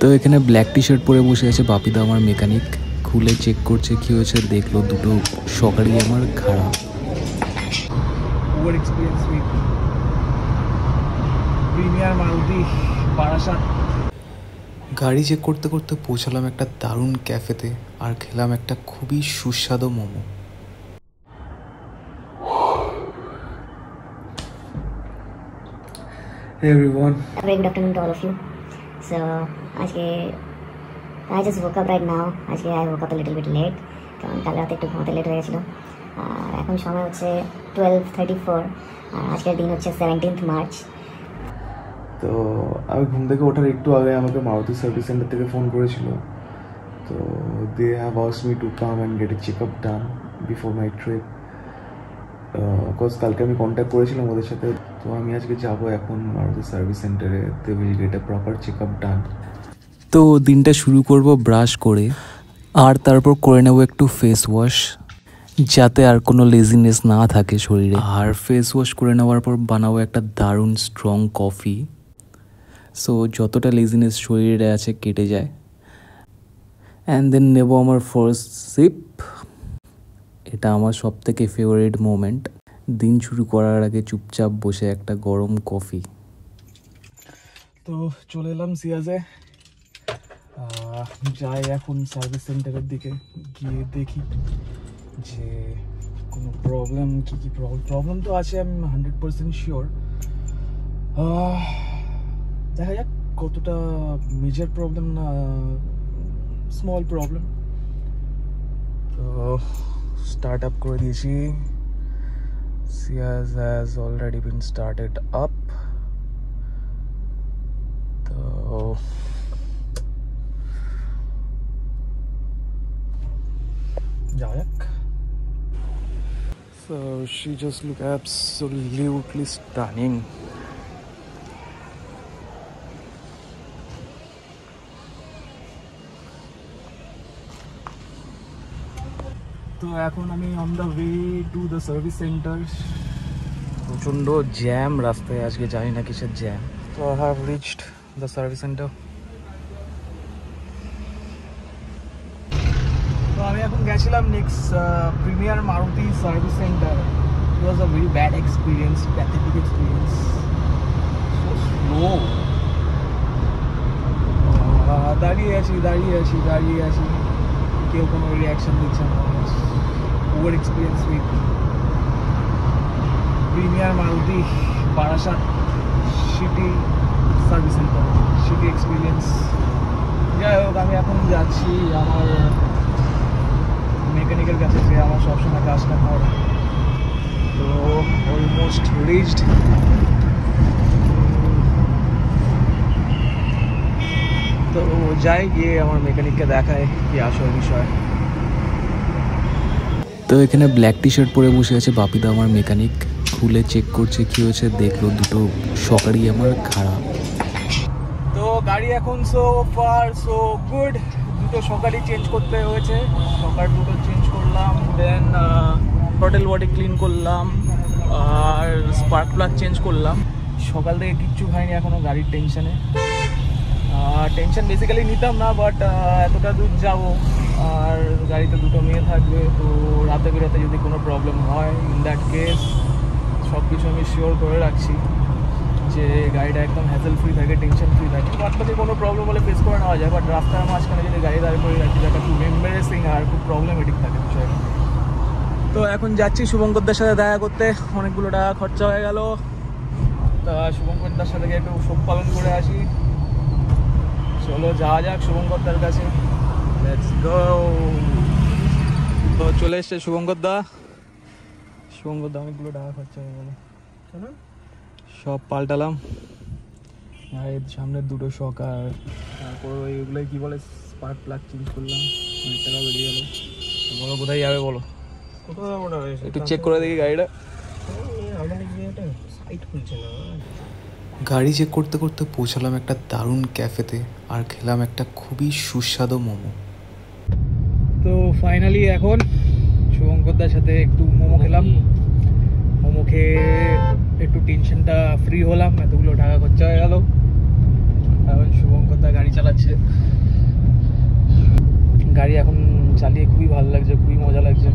তো এখানে black T shirt পরে বসে আছে বাপিদা আমার মেকানিক। খুলে চেক করছে কি হয়েছে, দেখলো দুটো সকারই আমার খারাপ। Over experience with premier Maruti Barasat. গাড়ি চেক করতে করতে পৌঁছালাম একটা দারুণ ক্যাফেতে আর খেলাম একটা খুবই সুস্বাদু momo. Hey everyone. Very good afternoon to all of you. So, I just woke up right now. I woke up a little bit late. কারণ কাল রাতে একটু ঘুমাতে লেট হয়ে গেছিলো। আর এখন সময় হচ্ছে 12:34 আর আজকের দিন হচ্ছে 17th মার্চ। তো আমি ঘুম থেকে ওঠার একটু আগে আমাকে মারুতি সার্ভিস সেন্টার থেকে ফোন করেছিল। তো they have asked me to come and get a check up done before my trip. Because কালকে আমি কন্ট্যাক্ট করেছিলাম ওদের সাথে। তো আমি আজকে যাবো এখন মারুতি সার্ভিস সেন্টারে। They will get a proper check up done. তো দিনটা শুরু করব ব্রাশ করে, আর তারপর করে নেব একটু ফেস ওয়াশ, যাতে আর কোনো লেজিনেস না থাকে শরীরে। আর ফেস ওয়াশ করে নেওয়ার পর বানাবো একটা দারুণ স্ট্রং কফি, সো যতটা লেজিনেস শরীরে আছে কেটে যায়। অ্যান্ড দেন নেব আমার ফার্স্ট সিপ। এটা আমার সব থেকে ফেভারিট মোমেন্ট, দিন শুরু করার আগে চুপচাপ বসে একটা গরম কফি। তো চলে এলাম সিয়াজে। যাই এখন সার্ভিস সেন্টারের দিকে গিয়ে দেখি যে কোনো প্রবলেম কি প্রবলেম তো আছে, আমি 100% শিওর। দেখা যাক কতটা মেজর প্রবলেম না স্মল প্রবলেম। তো স্টার্ট আপ করে দিয়েছি। Ciaz has already been started up. তো যাক। So she just looked absolutely stunning. তো এখন আমি on the way to the service centre. প্রচণ্ড জ্যাম রাস্তায় আজকে, জানি না কিসের জ্যাম। তো I have reached the service centre. তো আমি এখন গেছিলাম next premier Maruti service centre. It was a very bad experience, pathetic experience, so slow. দাঁড়িয়ে আছি, কেউ কোনো রিয়াকশন দিচ্ছে না। Over experience with premier Maruti Barasat city service centre, city experience. যাই হোক, আমি এখন যাচ্ছি আমার মেকানিকের কাছে, যে আমার সবসময় কাজটা করে। তো অলমোস্ট রিচড। তো যাই, গিয়ে আমার মেকানিককে দেখায় কি আসল বিষয়। তো এখানে ব্ল্যাক টি শার্ট পরে বসে আছে বাপিদা আমার মেকানিক। খুলে চেক করছে কি হয়েছে, দেখলো দুটো সকারই আমার খারাপ। তো গাড়ি এখন সো ফার সো গুড। দুটো সকারই চেঞ্জ করতে হয়েছে, সকার দুটো চেঞ্জ করলাম। দেন থ্রটেল বডি ক্লিন করলাম আর স্পার্ক প্লাগ চেঞ্জ করলাম। সকাল থেকে কিচ্ছু খাইনি এখনও, গাড়ির টেনশানে। টেনশন বেসিক্যালি নিতাম না, বাট এতটা দূর যাবো আর গাড়িতে দুটো মেয়ে থাকবে, তো রাতে বেরোতে যদি কোনো প্রবলেম হয়, ইন দ্যাট কেস সব কিছু আমি শিওর করে রাখছি যে গাড়িটা একদম হ্যাসেল ফ্রি থাকে, টেনশন ফ্রি থাকে। বাট বাকি কোনো প্রবলেম হলে ফেস করে নেওয়া যায়, বাট রাস্তার মাঝখানে যদি গাড়ি দাঁড় করে রাখি, যেটা খুব এম্বারেসিং আর খুব প্রবলেমেটিক থাকে বিষয়টা। তো এখন যাচ্ছি শুভঙ্করদার সাথে দেখা করতে। অনেকগুলো টাকা খরচা হয়ে গেল, তা শুভঙ্করদার সাথে গিয়ে একটু শোক পালন করে আসি। চলো যাওয়া যাক শুভঙ্করদার কাছে, লেটস গো। তো চলে এসছে শুভঙ্করদা। অনেকগুলো টাকা খরচা হয়ে গেল, সব পাল্টালাম। আর এর সামনে দুটো শক, আর তারপর ওইগুলোই কি বলে স্পার্ক প্লাগ চেঞ্জ করলাম, অনেক টাকা বেরিয়ে গেল। বলো কোথায় যাবে, বলো একটু চেক করে দেখি গাড়িটা। গাড়ি চেক করতে করতে পৌঁছালাম একটা দারুণ ক্যাফেতে আর খেলাম একটা খুবই সুস্বাদু মোমো। তো ফাইনালি এখন শুভঙ্করদার সাথে একটু মোমো খেলাম। মোমো খেয়ে একটু টেনশনটা ফ্রি হলাম, এতগুলো টাকা খরচা হয়ে গেল। এখন শুভঙ্করদা গাড়ি চালাচ্ছে, গাড়ি এখন চালিয়ে খুবই ভালো লাগছে, খুবই মজা লাগছে।